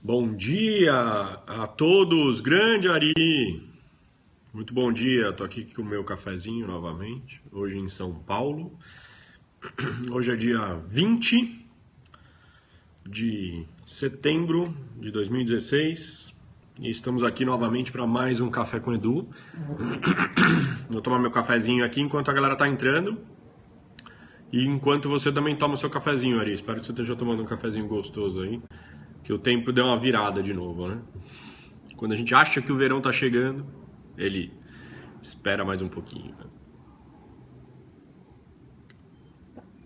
Bom dia a todos, grande Ari! Muito bom dia, tô aqui com o meu cafezinho novamente, hoje em São Paulo. Hoje é dia 20 de setembro de 2016 e estamos aqui novamente para mais um Café com Edu. Vou tomar meu cafezinho aqui enquanto a galera tá entrando e enquanto você também toma o seu cafezinho, Ari. Espero que você esteja tomando um cafezinho gostoso aí, que o tempo deu uma virada de novo, né? Quando a gente acha que o verão tá chegando, ele espera mais um pouquinho, né?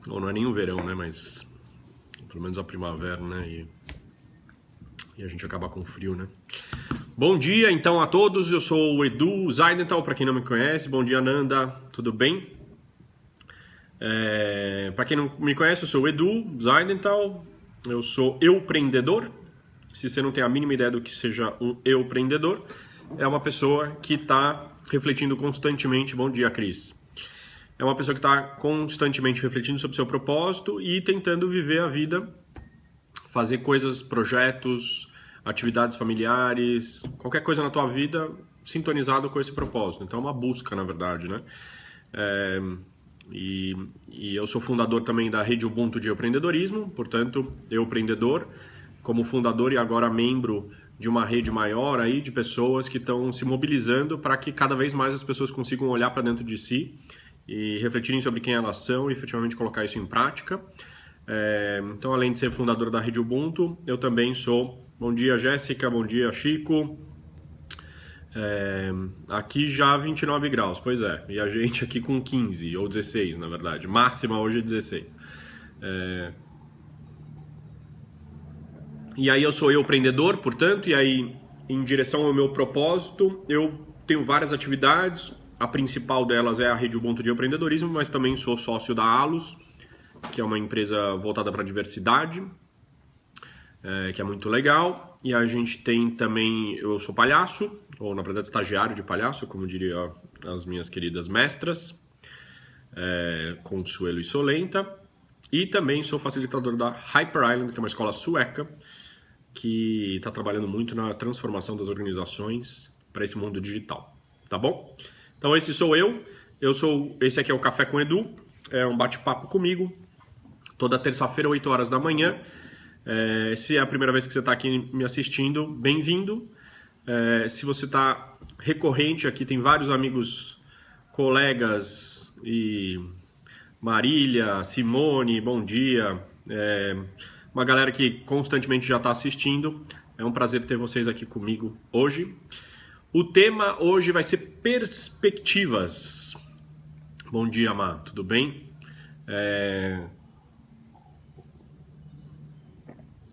Ou não é nem o verão, né? Mas pelo menos a primavera, né? E a gente acaba com frio, né? Bom dia, então, a todos. Eu sou o Edu Zaidental, para quem não me conhece. Bom dia, Nanda. Tudo bem? Para quem não me conhece, eu sou o Edu Zaidental. Eu sou empreendedor. Se você não tem a mínima ideia do que seja um empreendedor, é uma pessoa que está refletindo constantemente. Bom dia, Cris. É uma pessoa que está constantemente refletindo sobre o seu propósito e tentando viver a vida, fazer coisas, projetos, atividades familiares, qualquer coisa na tua vida sintonizado com esse propósito. Então é uma busca, na verdade, né? E eu sou fundador também da Rede Ubuntu de Empreendedorismo, portanto, eu empreendedor, como fundador e agora membro de uma rede maior aí de pessoas que estão se mobilizando para que cada vez mais as pessoas consigam olhar para dentro de si e refletirem sobre quem elas são e efetivamente colocar isso em prática. Então, além de ser fundador da Rede Ubuntu, eu também sou... Bom dia, Jéssica. Bom dia, Chico. Aqui já 29 graus, pois é. E a gente aqui com 15, ou 16, na verdade. Máxima hoje é 16. E aí eu sou empreendedor, portanto, e aí em direção ao meu propósito, eu tenho várias atividades. A principal delas é a Rede Ubuntu de Empreendedorismo, mas também sou sócio da Alus, que é uma empresa voltada para a diversidade, que é muito legal. E a gente tem também, eu sou palhaço, ou na verdade estagiário de palhaço, como diria as minhas queridas mestras, Consuelo e Solenta. E também sou facilitador da Hyper Island, que é uma escola sueca, que está trabalhando muito na transformação das organizações para esse mundo digital, tá bom? Então esse sou eu, esse aqui é o Café com Edu, é um bate-papo comigo, toda terça-feira, 8 horas da manhã. Se é a primeira vez que você está aqui me assistindo, bem-vindo. Se você está recorrente aqui, tem vários amigos, colegas, e Marília, Simone, bom dia. Uma galera que constantemente já está assistindo. É um prazer ter vocês aqui comigo hoje. O tema hoje vai ser perspectivas. Bom dia, Má, tudo bem?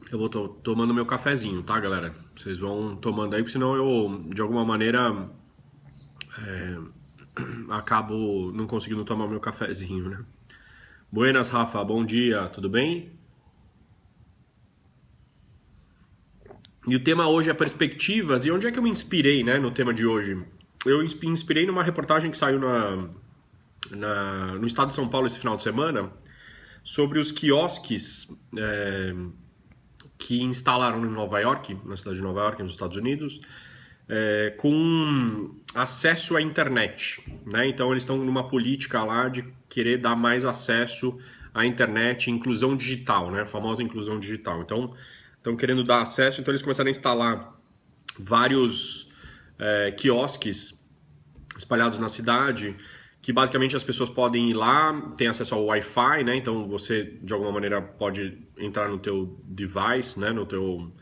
Eu vou tomando meu cafezinho, tá, galera? Vocês vão tomando aí, porque senão eu, de alguma maneira, acabo não conseguindo tomar meu cafezinho, né? Buenas, Rafa, bom dia, tudo bem? E o tema hoje é perspectivas. E onde é que eu me inspirei, né, no tema de hoje? Eu me inspirei numa reportagem que saiu no estado de São Paulo esse final de semana sobre os quiosques que instalaram em Nova York, na cidade de Nova York, nos Estados Unidos, com acesso à internet, né? Então eles estão numa política lá de querer dar mais acesso à internet, inclusão digital, né? A famosa inclusão digital. Então estão querendo dar acesso, então eles começaram a instalar vários quiosques espalhados na cidade, que basicamente as pessoas podem ir lá, tem acesso ao Wi-Fi, né? Então você de alguma maneira pode entrar no teu device, né? No teu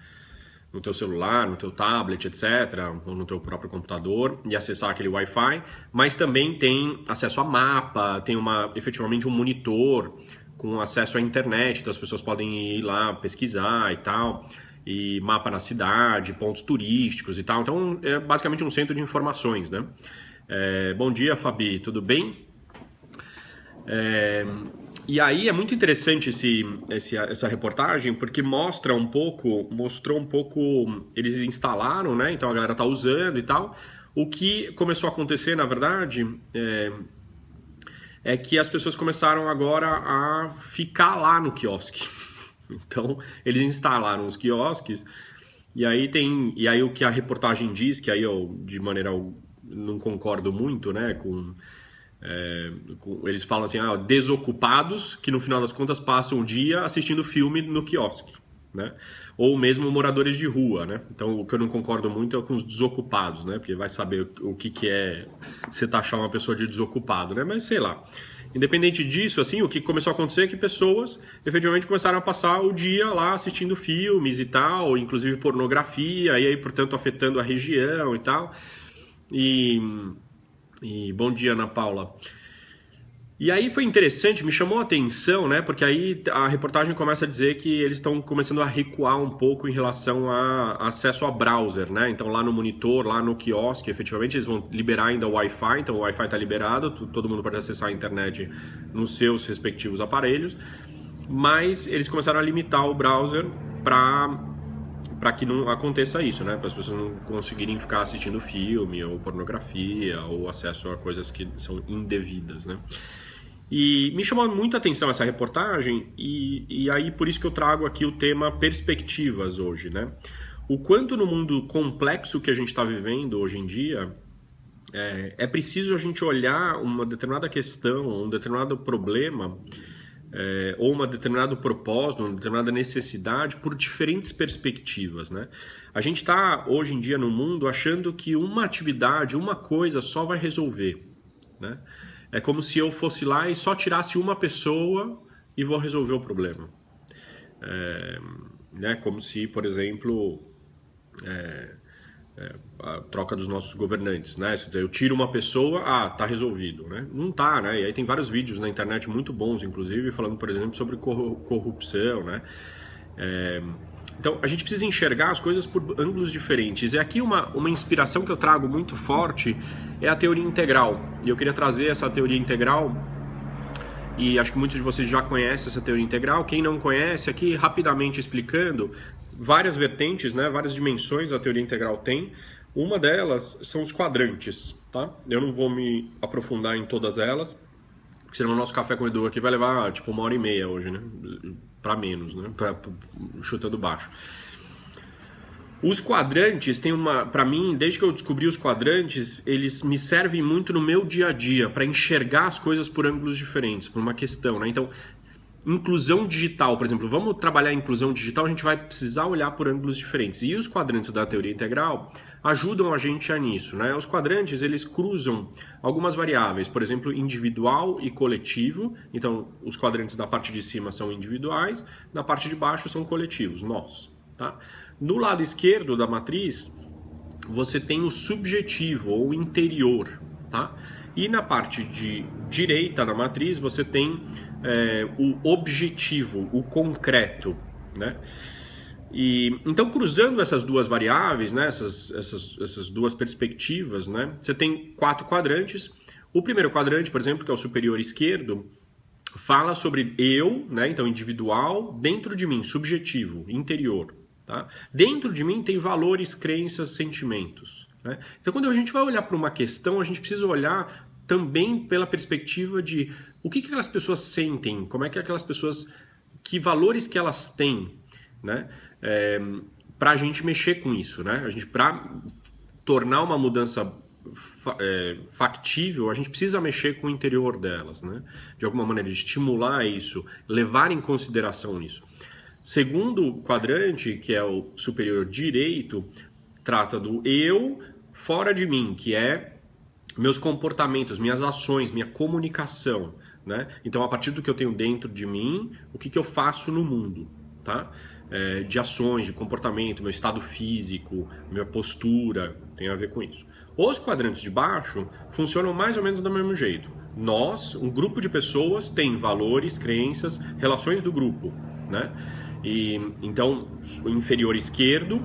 celular, no teu tablet, etc., ou no teu próprio computador e acessar aquele Wi-Fi, mas também tem acesso a mapa, tem efetivamente um monitor com acesso à internet, então as pessoas podem ir lá pesquisar e tal, e mapa na cidade, pontos turísticos e tal. Então é basicamente um centro de informações, né? Bom dia, Fabi, tudo bem? E aí é muito interessante essa reportagem, porque mostrou um pouco, eles instalaram, né? Então a galera tá usando e tal. O que começou a acontecer, na verdade, é que as pessoas começaram agora a ficar lá no quiosque. Então, eles instalaram os quiosques E aí o que a reportagem diz, que aí eu, de maneira, não concordo muito, né, eles falam assim, desocupados que no final das contas passam o dia assistindo filme no quiosque, né? Ou mesmo moradores de rua, né? Então o que eu não concordo muito é com os desocupados, né? Porque vai saber o que é você taxar uma pessoa de desocupado, né? Mas sei lá. Independente disso, assim, o que começou a acontecer é que pessoas efetivamente começaram a passar o dia lá assistindo filmes e tal, inclusive pornografia, e aí, portanto, afetando a região e tal. E bom dia, Ana Paula. E aí foi interessante, me chamou a atenção, né? Porque aí a reportagem começa a dizer que eles estão começando a recuar um pouco em relação a acesso a browser, né? Então lá no monitor, lá no quiosque, efetivamente eles vão liberar ainda o Wi-Fi, então o Wi-Fi está liberado, todo mundo pode acessar a internet nos seus respectivos aparelhos, mas eles começaram a limitar o browser para que não aconteça isso, né? Para as pessoas não conseguirem ficar assistindo filme ou pornografia ou acesso a coisas que são indevidas, né? E me chamou muita atenção essa reportagem e aí por isso que eu trago aqui o tema perspectivas hoje, né? O quanto no mundo complexo que a gente está vivendo hoje em dia é preciso a gente olhar uma determinada questão, um determinado problema ou um determinado propósito, uma determinada necessidade por diferentes perspectivas, né? A gente está hoje em dia no mundo achando que uma atividade, uma coisa só vai resolver, né? É como se eu fosse lá e só tirasse uma pessoa e vou resolver o problema. Né? Como se, por exemplo, a troca dos nossos governantes, né? Quer dizer, eu tiro uma pessoa, tá resolvido, né? Não tá, né? E aí tem vários vídeos na internet muito bons, inclusive, falando, por exemplo, sobre corrupção, né? Então, a gente precisa enxergar as coisas por ângulos diferentes. E aqui uma inspiração que eu trago muito forte é a teoria integral. E eu queria trazer essa teoria integral, e acho que muitos de vocês já conhecem essa teoria integral. Quem não conhece, aqui rapidamente explicando, várias vertentes, né, várias dimensões a teoria integral tem. Uma delas são os quadrantes, tá? Eu não vou me aprofundar em todas elas, porque senão o nosso café com o Edu aqui vai levar tipo 1h30 hoje, né? Para menos, né? Chutando baixo. Os quadrantes têm para mim, desde que eu descobri os quadrantes, eles me servem muito no meu dia a dia para enxergar as coisas por ângulos diferentes, por uma questão, né? Então, inclusão digital, por exemplo, vamos trabalhar a inclusão digital, a gente vai precisar olhar por ângulos diferentes. E os quadrantes da teoria integral ajudam a gente nisso, né? Os quadrantes, eles cruzam algumas variáveis, por exemplo, individual e coletivo. Então, os quadrantes da parte de cima são individuais, na parte de baixo são coletivos, nós, tá? No lado esquerdo da matriz, você tem o subjetivo ou interior, tá? E na parte de direita da matriz, você tem o objetivo, o concreto, né? E, então, cruzando essas duas variáveis, né, essas duas perspectivas, né, você tem 4 quadrantes. O primeiro quadrante, por exemplo, que é o superior esquerdo, fala sobre eu, né, então individual, dentro de mim, subjetivo, interior. Tá? Dentro de mim tem valores, crenças, sentimentos. Né? Então, quando a gente vai olhar para uma questão, a gente precisa olhar também pela perspectiva de o que aquelas pessoas sentem, como é que aquelas pessoas, que valores que elas têm, né? Para a gente mexer com isso, né? A gente, para tornar uma mudança factível, a gente precisa mexer com o interior delas, né? De alguma maneira, estimular isso, levar em consideração isso. Segundo quadrante, que é o superior direito, trata do eu fora de mim, que é meus comportamentos, minhas ações, minha comunicação, né? Então, a partir do que eu tenho dentro de mim, o que eu faço no mundo, tá? De ações, de comportamento, meu estado físico, minha postura, tem a ver com isso. Os quadrantes de baixo funcionam mais ou menos do mesmo jeito. Nós, um grupo de pessoas, tem valores, crenças, relações do grupo, né? E, então, o inferior esquerdo,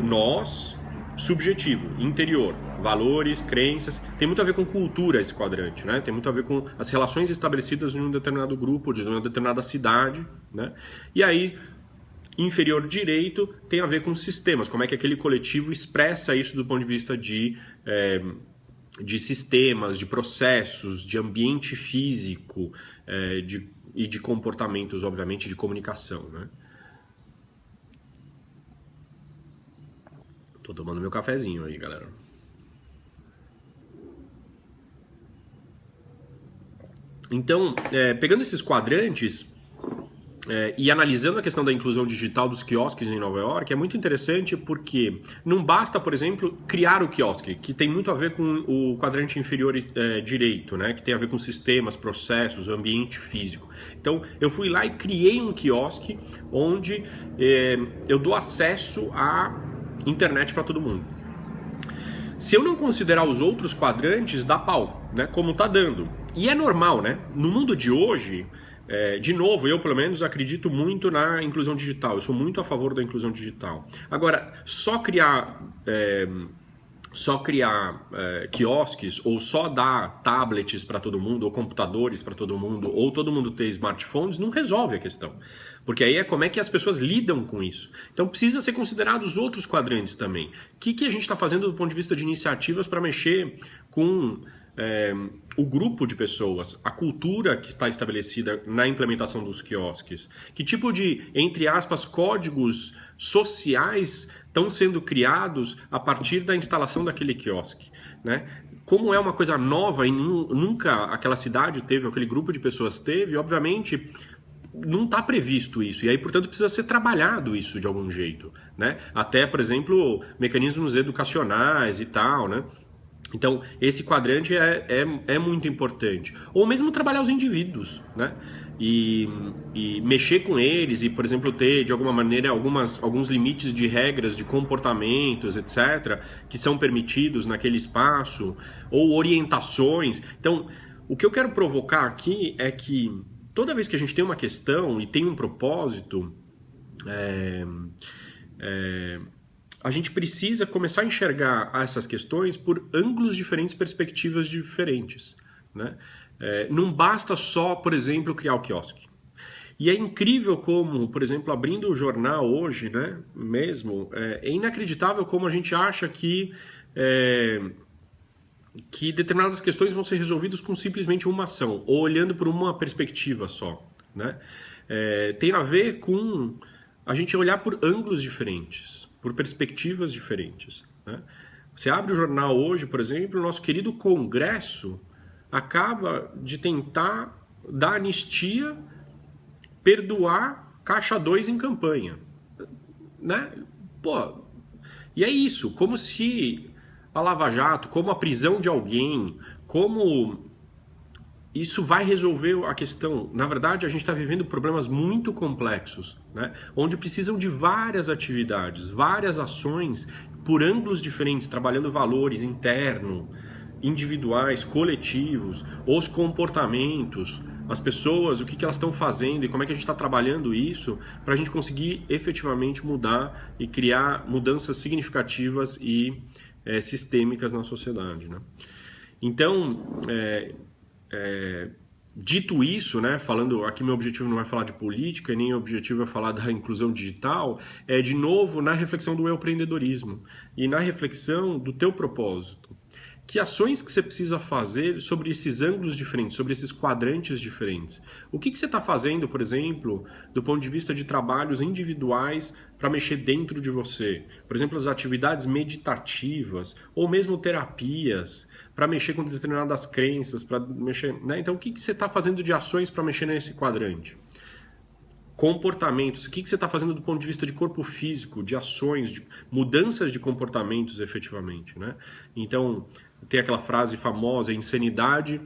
nós, subjetivo, interior, valores, crenças, tem muito a ver com cultura esse quadrante, né? Tem muito a ver com as relações estabelecidas em um determinado grupo, de uma determinada cidade, né? E aí, inferior direito tem a ver com sistemas, como é que aquele coletivo expressa isso do ponto de vista de sistemas, de processos, de ambiente físico, e de comportamentos, obviamente, de comunicação, né? Tô tomando meu cafezinho aí, galera. Então, pegando esses quadrantes e analisando a questão da inclusão digital dos quiosques em Nova York, é muito interessante porque não basta, por exemplo, criar o quiosque, que tem muito a ver com o quadrante inferior direito, né? Que tem a ver com sistemas, processos, ambiente físico. Então, eu fui lá e criei um quiosque onde eu dou acesso à internet para todo mundo. Se eu não considerar os outros quadrantes, dá pau, né? Como tá dando. E é normal, né? No mundo de hoje, de novo, eu pelo menos acredito muito na inclusão digital. Eu sou muito a favor da inclusão digital. Agora, só criar quiosques ou só dar tablets para todo mundo ou computadores para todo mundo ou todo mundo ter smartphones não resolve a questão. Porque aí é como é que as pessoas lidam com isso. Então precisa ser considerado os outros quadrantes também. O que a gente está fazendo do ponto de vista de iniciativas para mexer com o grupo de pessoas, a cultura que está estabelecida na implementação dos quiosques? Que tipo de, entre aspas, códigos sociais estão sendo criados a partir da instalação daquele quiosque, né? Como é uma coisa nova e nunca aquela cidade teve, aquele grupo de pessoas teve, obviamente não está previsto isso, e aí, portanto, precisa ser trabalhado isso de algum jeito, né? Até, por exemplo, mecanismos educacionais e tal, né? Então, esse quadrante é muito importante. Ou mesmo trabalhar os indivíduos, né? E mexer com eles e, por exemplo, ter, de alguma maneira, alguns limites de regras, de comportamentos, etc., que são permitidos naquele espaço, ou orientações. Então, o que eu quero provocar aqui é que toda vez que a gente tem uma questão e tem um propósito, a gente precisa começar a enxergar essas questões por ângulos diferentes, perspectivas diferentes, né? Não basta só, por exemplo, criar o quiosque. E é incrível como, por exemplo, abrindo o jornal hoje, né, mesmo, é inacreditável como a gente acha que determinadas questões vão ser resolvidas com simplesmente uma ação, ou olhando por uma perspectiva só, né? Tem a ver com a gente olhar por ângulos diferentes, por perspectivas diferentes, né? Você abre o jornal hoje, por exemplo, o nosso querido Congresso acaba de tentar dar anistia, perdoar Caixa 2 em campanha, né? Pô, e é isso, como se a Lava Jato, como a prisão de alguém, como isso vai resolver a questão. Na verdade, a gente está vivendo problemas muito complexos, né? Onde precisam de várias atividades, várias ações por ângulos diferentes, trabalhando valores internos, individuais, coletivos, os comportamentos, as pessoas, o que elas estão fazendo e como é que a gente está trabalhando isso para a gente conseguir efetivamente mudar e criar mudanças significativas e sistêmicas na sociedade, né? Então, dito isso, né, falando aqui, meu objetivo não é falar de política, nem o objetivo é falar da inclusão digital, é de novo na reflexão do empreendedorismo e na reflexão do teu propósito. Que ações que você precisa fazer sobre esses ângulos diferentes, sobre esses quadrantes diferentes? O que você está fazendo, por exemplo, do ponto de vista de trabalhos individuais para mexer dentro de você? Por exemplo, as atividades meditativas ou mesmo terapias para mexer com determinadas crenças, para mexer, né? Então, o que você está fazendo de ações para mexer nesse quadrante? Comportamentos, o que você está fazendo do ponto de vista de corpo físico, de ações, de mudanças de comportamentos efetivamente, né? Então, tem aquela frase famosa, insanidade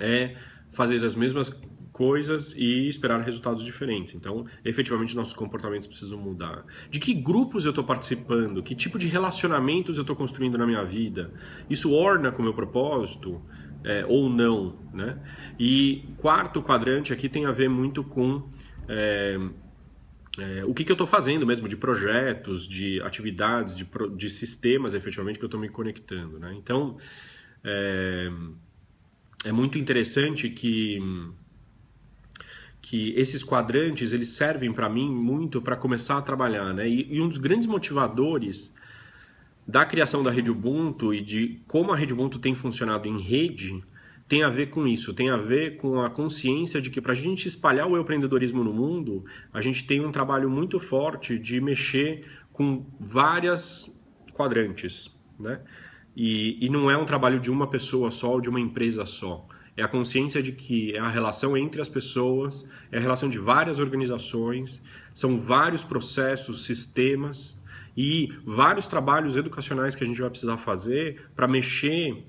é fazer as mesmas coisas e esperar resultados diferentes. Então, efetivamente, nossos comportamentos precisam mudar. De que grupos eu estou participando? Que tipo de relacionamentos eu estou construindo na minha vida? Isso orna com o meu propósito? Ou não, né? E quarto quadrante aqui tem a ver muito com o que eu estou fazendo mesmo, de projetos, de atividades, de sistemas, efetivamente, que eu estou me conectando, né? Então, é muito interessante que esses quadrantes, eles servem para mim muito para começar a trabalhar, né? E um dos grandes motivadores da criação da Rede Ubuntu e de como a Rede Ubuntu tem funcionado em rede tem a ver com isso, tem a ver com a consciência de que para a gente espalhar o empreendedorismo no mundo, a gente tem um trabalho muito forte de mexer com quadrantes, né? E não é um trabalho de uma pessoa só ou de uma empresa só. É a consciência de que é a relação entre as pessoas, é a relação de várias organizações, são vários processos, sistemas e vários trabalhos educacionais que a gente vai precisar fazer para mexer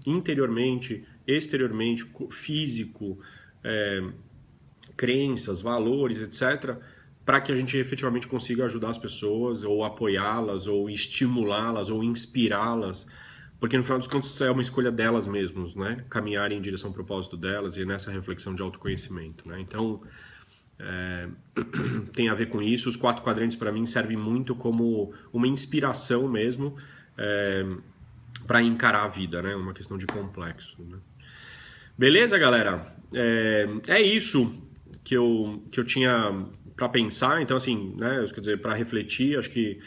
interiormente, exteriormente, físico, crenças, valores, etc., para que a gente efetivamente consiga ajudar as pessoas, ou apoiá-las, ou estimulá-las, ou inspirá-las, porque no final dos contos é uma escolha delas mesmas, né? Caminharem em direção ao propósito delas e nessa reflexão de autoconhecimento, né? Então, tem a ver com isso. Os 4 quadrantes para mim servem muito como uma inspiração mesmo para encarar a vida, né? Uma questão de complexo, né? Beleza, galera? É isso que eu tinha para pensar. Então, assim, né? Quer dizer, para refletir, acho que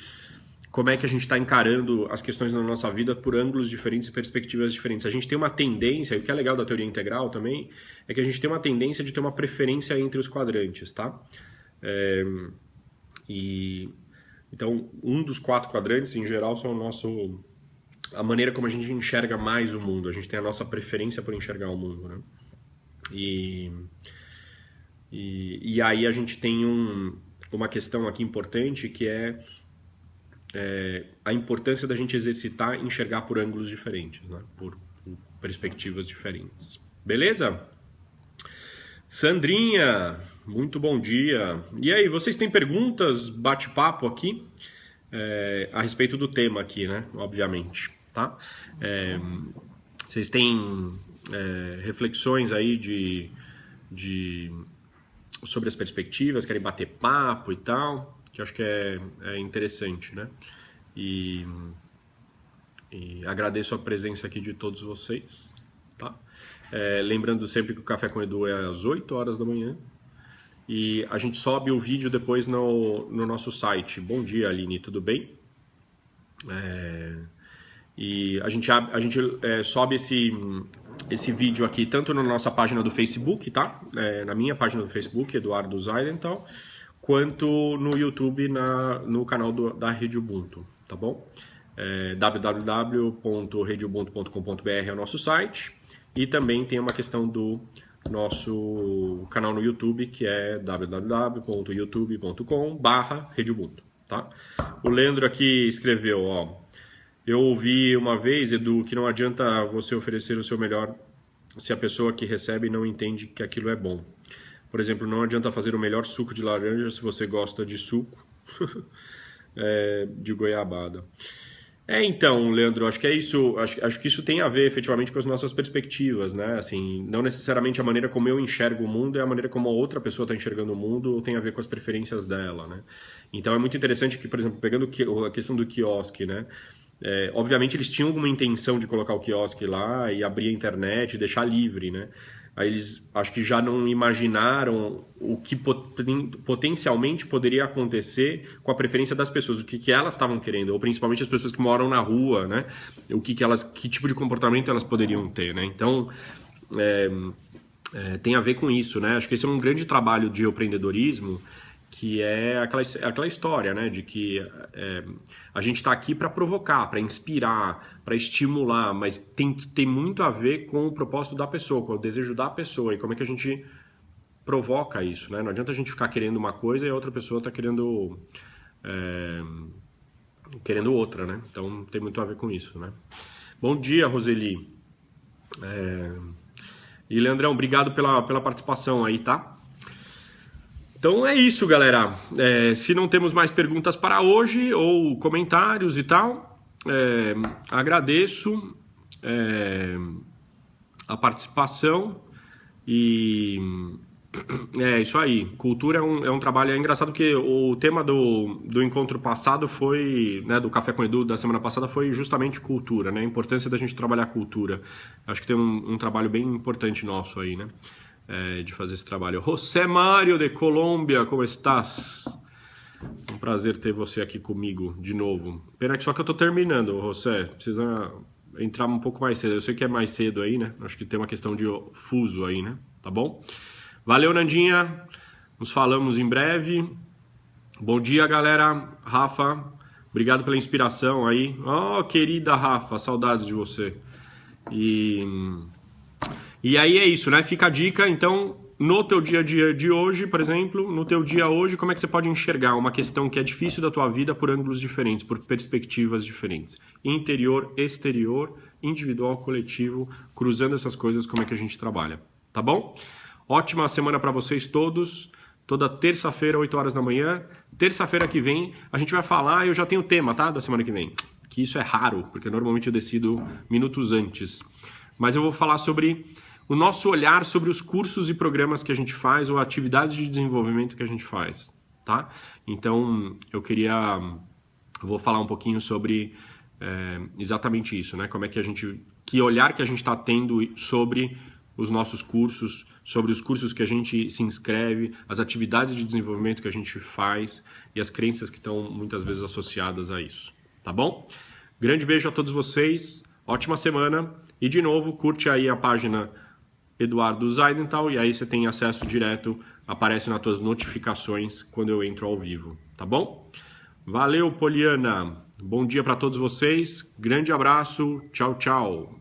como é que a gente está encarando as questões na nossa vida por ângulos diferentes e perspectivas diferentes. A gente tem uma tendência, e o que é legal da teoria integral também, é que a gente tem uma tendência de ter uma preferência entre os quadrantes, tá? Então, um dos 4 quadrantes, em geral, são a maneira como a gente enxerga mais o mundo. A gente tem a nossa preferência por enxergar o mundo, né? E aí a gente tem uma questão aqui importante que é a importância da gente exercitar e enxergar por ângulos diferentes, né? Por perspectivas diferentes. Beleza? Sandrinha, muito bom dia. E aí, vocês têm perguntas, bate-papo aqui a respeito do tema aqui, né? Obviamente, tá? Vocês têm reflexões aí sobre as perspectivas, querem bater papo e tal, que eu acho que é interessante, né? E agradeço a presença aqui de todos vocês, tá? Lembrando sempre que o Café com Edu é às 8 horas da manhã e a gente sobe o vídeo depois no nosso site. Bom dia, Aline, tudo bem? E a gente sobe esse vídeo aqui tanto na nossa página do Facebook, tá? Na minha página do Facebook, Eduardo Zaidental, quanto no YouTube, no canal da Rede Ubuntu, tá bom? www.redeubuntu.com.br é o nosso site, e também tem uma questão do nosso canal no YouTube, que é www.youtube.com/redeubuntu, tá? O Leandro aqui escreveu, ó: eu ouvi uma vez, Edu, que não adianta você oferecer o seu melhor se a pessoa que recebe não entende que aquilo é bom. Por exemplo, não adianta fazer o melhor suco de laranja se você gosta de suco de goiabada. Então, Leandro, acho que é isso. Acho que isso tem a ver efetivamente com as nossas perspectivas, né? Assim, não necessariamente a maneira como eu enxergo o mundo é a maneira como a outra pessoa está enxergando o mundo, tem a ver com as preferências dela, né? Então é muito interessante que, por exemplo, pegando a questão do quiosque, né? Obviamente eles tinham alguma intenção de colocar o quiosque lá e abrir a internet e deixar livre, né? Aí eles acho que já não imaginaram o que potencialmente poderia acontecer com a preferência das pessoas, o que elas estavam querendo, ou principalmente as pessoas que moram na rua, né? Que tipo de comportamento elas poderiam ter, né? Então tem a ver com isso, né? Acho que esse é um grande trabalho de empreendedorismo, que é aquela história, né, de que a gente está aqui para provocar, para inspirar, para estimular, mas tem que ter muito a ver com o propósito da pessoa, com o desejo da pessoa e como é que a gente provoca isso, né? Não adianta a gente ficar querendo uma coisa e a outra pessoa está querendo outra, né? Então tem muito a ver com isso, né? Bom dia, Roseli. E Leandrão, obrigado pela participação aí, tá? Então é isso, galera. Se não temos mais perguntas para hoje ou comentários e tal, agradeço a participação e é isso aí. Cultura é um trabalho engraçado, porque o tema do encontro passado foi, né, do Café com Edu da semana passada, foi justamente cultura, né? A importância da gente trabalhar cultura. Acho que tem um trabalho bem importante nosso aí, né? De fazer esse trabalho. José Mário de Colômbia, como estás? Um prazer ter você aqui comigo de novo. Pena que só que eu tô terminando, José. Precisa entrar um pouco mais cedo. Eu sei que é mais cedo aí, né? Acho que tem uma questão de fuso aí, né? Tá bom? Valeu, Nandinha. Nos falamos em breve. Bom dia, galera. Rafa, Obrigado pela inspiração aí. Oh, querida Rafa, saudades de você. E aí é isso, né? Fica a dica, então, no teu dia a dia de hoje, por exemplo, no teu dia hoje, como é que você pode enxergar uma questão que é difícil da tua vida por ângulos diferentes, por perspectivas diferentes? Interior, exterior, individual, coletivo, cruzando essas coisas, como é que a gente trabalha, tá bom? Ótima semana para vocês todos. Toda terça-feira, 8 horas da manhã. Terça-feira que vem, a gente vai falar, eu já tenho o tema, tá? Da semana que vem. Que isso é raro, porque normalmente eu decido minutos antes. Mas eu vou falar sobre o nosso olhar sobre os cursos e programas que a gente faz ou atividades de desenvolvimento que a gente faz, tá? Então, vou falar um pouquinho sobre exatamente isso, né? Como é que que olhar que a gente está tendo sobre os nossos cursos, sobre os cursos que a gente se inscreve, as atividades de desenvolvimento que a gente faz e as crenças que estão muitas vezes associadas a isso, tá bom? Grande beijo a todos vocês, ótima semana e de novo curte aí a página Eduardo Zaidental e aí você tem acesso direto, aparece nas tuas notificações quando eu entro ao vivo, tá bom? Valeu, Poliana, bom dia para todos vocês, grande abraço, tchau, tchau.